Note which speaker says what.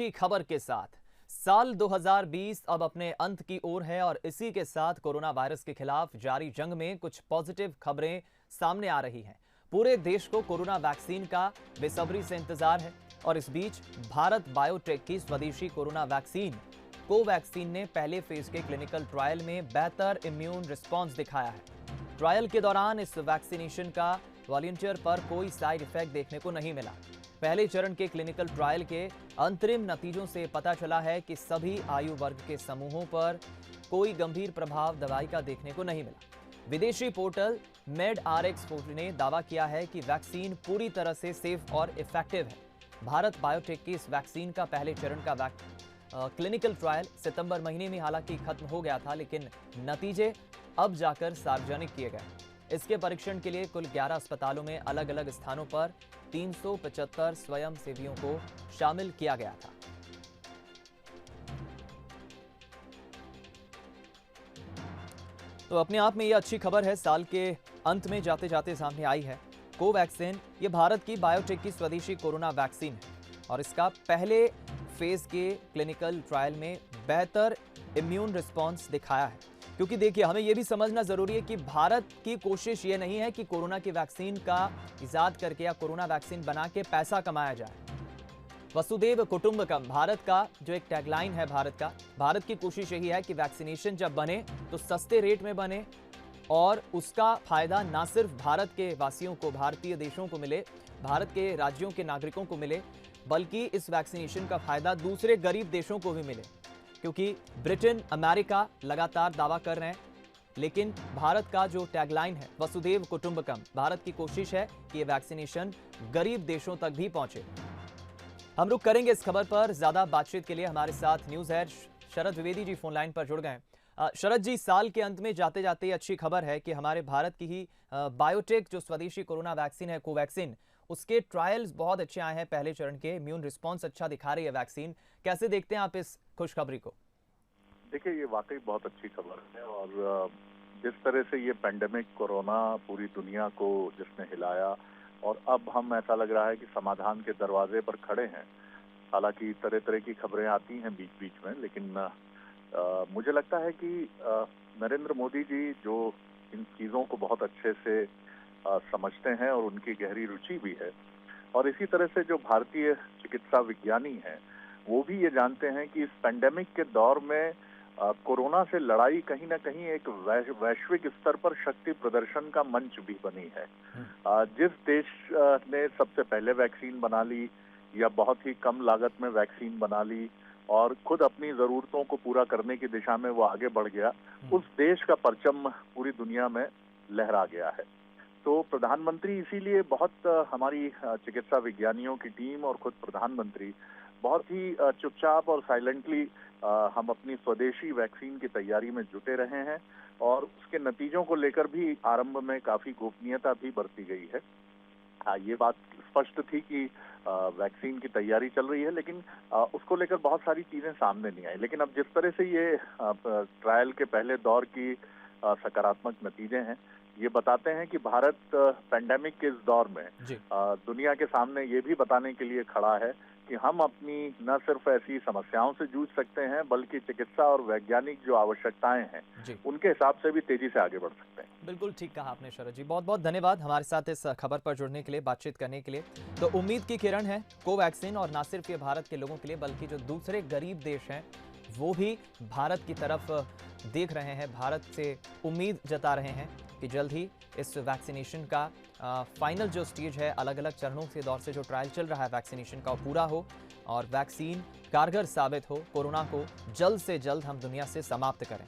Speaker 1: की खबर के साथ साल 2020 अब अपने अंत की ओर है और इसी के साथ कोरोना वायरस के खिलाफ जारी जंग में कुछ पॉजिटिव खबरें सामने आ रही हैं। पूरे देश को कोरोना वैक्सीन का बेसब्री से इंतजार है और इस बीच भारत बायोटेक की स्वदेशी कोरोना वैक्सीन कोवैक्सीन ने पहले फेज के क्लिनिकल ट्रायल में बेहतर इम्यून रिस्पॉन्स दिखाया है। ट्रायल के दौरान इस वैक्सीनेशन का वॉलंटियर पर कोई साइड इफेक्ट देखने को नहीं मिला। पहले चरण के क्लिनिकल ट्रायल के अंतरिम नतीजों से पता चला है कि सभी आयु वर्ग के समूहों पर कोई गंभीर प्रभाव दवाई का देखने को नहीं मिला। विदेशी पोर्टल मेडआरएक्स ने दावा किया है कि वैक्सीन पूरी तरह से सेफ और इफेक्टिव है। भारत बायोटेक की इस वैक्सीन का पहले चरण का क्लिनिकल ट्रायल सितंबर महीने में हालांकि खत्म हो गया था, लेकिन नतीजे अब जाकर सार्वजनिक किए गए। इसके परीक्षण के लिए कुल 11 अस्पतालों में अलग अलग स्थानों पर 375 स्वयंसेवियों को शामिल किया गया था। तो अपने आप में यह अच्छी खबर है, साल के अंत में जाते जाते सामने आई है। कोवैक्सीन ये भारत की बायोटेक की स्वदेशी कोरोना वैक्सीन है और इसका पहले फेज के क्लिनिकल ट्रायल में बेहतर इम्यून रिस्पॉन्स दिखाया है। क्योंकि देखिए, हमें यह भी समझना जरूरी है कि भारत की कोशिश ये नहीं है कि कोरोना की वैक्सीन का इजाद करके या कोरोना वैक्सीन बना के पैसा कमाया जाए। वसुदेव कुटुंबकम भारत का जो एक टैगलाइन है भारत की कोशिश यही है कि वैक्सीनेशन जब बने तो सस्ते रेट में बने और उसका फायदा ना सिर्फ भारत के वासियों को, भारतीय देशों को मिले, भारत के राज्यों के नागरिकों को मिले, बल्कि इस वैक्सीनेशन का फायदा दूसरे गरीब देशों को भी मिले। क्योंकि ब्रिटेन, अमेरिका लगातार दावा कर रहे हैं, लेकिन भारत का जो टैगलाइन है वसुधैव कुटुंबकम, भारत की कोशिश है कि ये वैक्सीनेशन गरीब देशों तक भी पहुंचे। हम रुक करेंगे इस खबर पर। ज्यादा बातचीत के लिए हमारे साथ न्यूज हेड शरद द्विवेदी जी फोन लाइन पर जुड़ गए। शरद जी, साल के अंत में जाते जाते ये अच्छी खबर है कि हमारे भारत की ही बायोटेक जो स्वदेशी कोरोना वैक्सीन है कोवैक्सीन, उसके ट्रायल्स बहुत अच्छे आए हैं। पहले चरण के इम्यून रिस्पॉन्स अच्छा दिखा रही है वैक्सीन। कैसे देखते हैं आप इस खुशखबरी को?
Speaker 2: देखिए, ये वाकई बहुत अच्छी खबर है और जिस तरह से ये पेंडेमिक कोरोना पूरी दुनिया को जिसने हिलाया और अब हम ऐसा लग रहा है कि समाधान के दरवाजे पर खड़े हैं। हालांकि तरह तरह की खबरें आती हैं बीच बीच में, लेकिन मुझे लगता है कि नरेंद्र मोदी जी जो इन चीज़ों को बहुत अच्छे से समझते हैं और उनकी गहरी रुचि भी है, और इसी तरह से जो भारतीय चिकित्सा विज्ञानी हैं वो भी ये जानते हैं कि इस पेंडेमिक के दौर में कोरोना से लड़ाई कहीं ना कहीं एक वैश्विक स्तर पर शक्ति प्रदर्शन का मंच भी बनी है। जिस देश ने सबसे पहले वैक्सीन बना ली या बहुत ही कम लागत में वैक्सीन बना ली और खुद अपनी जरूरतों को पूरा करने की दिशा में वो आगे बढ़ गया, उस देश का परचम पूरी दुनिया में लहरा गया है। तो प्रधानमंत्री इसीलिए बहुत हमारी चिकित्सा विज्ञानियों की टीम और खुद प्रधानमंत्री बहुत ही चुपचाप और साइलेंटली हम अपनी स्वदेशी वैक्सीन की तैयारी में जुटे रहे हैं और उसके नतीजों को लेकर भी आरंभ में काफी गोपनीयता भी बरती गई है। ये बात स्पष्ट थी कि वैक्सीन की तैयारी चल रही है, लेकिन उसको लेकर बहुत सारी चीजें सामने नहीं आई। लेकिन अब जिस तरह से ये ट्रायल के पहले दौर की सकारात्मक नतीजे हैं, ये बताते हैं कि भारत पेंडेमिक के इस दौर में दुनिया के सामने ये भी बताने के लिए खड़ा है कि हम अपनी न सिर्फ ऐसी समस्याओं से जूझ सकते हैं, बल्कि चिकित्सा और वैज्ञानिक जो आवश्यकताएं हैं उनके हिसाब से भी तेजी से आगे बढ़ सकते हैं।
Speaker 1: बिल्कुल ठीक कहा आपने शरद जी, बहुत बहुत धन्यवाद हमारे साथ इस खबर पर जुड़ने के लिए, बातचीत करने के लिए। तो उम्मीद की किरण है कोवैक्सीन, और न सिर्फ ये भारत के लोगों के लिए बल्कि जो दूसरे गरीब देश हैं वो भी भारत की तरफ देख रहे हैं, भारत से उम्मीद जता रहे हैं कि जल्द ही इस वैक्सीनेशन का फाइनल जो स्टेज है, अलग अलग चरणों के दौर से जो ट्रायल चल रहा है वैक्सीनेशन का, वो पूरा हो और वैक्सीन कारगर साबित हो, कोरोना को जल्द से जल्द हम दुनिया से समाप्त करें।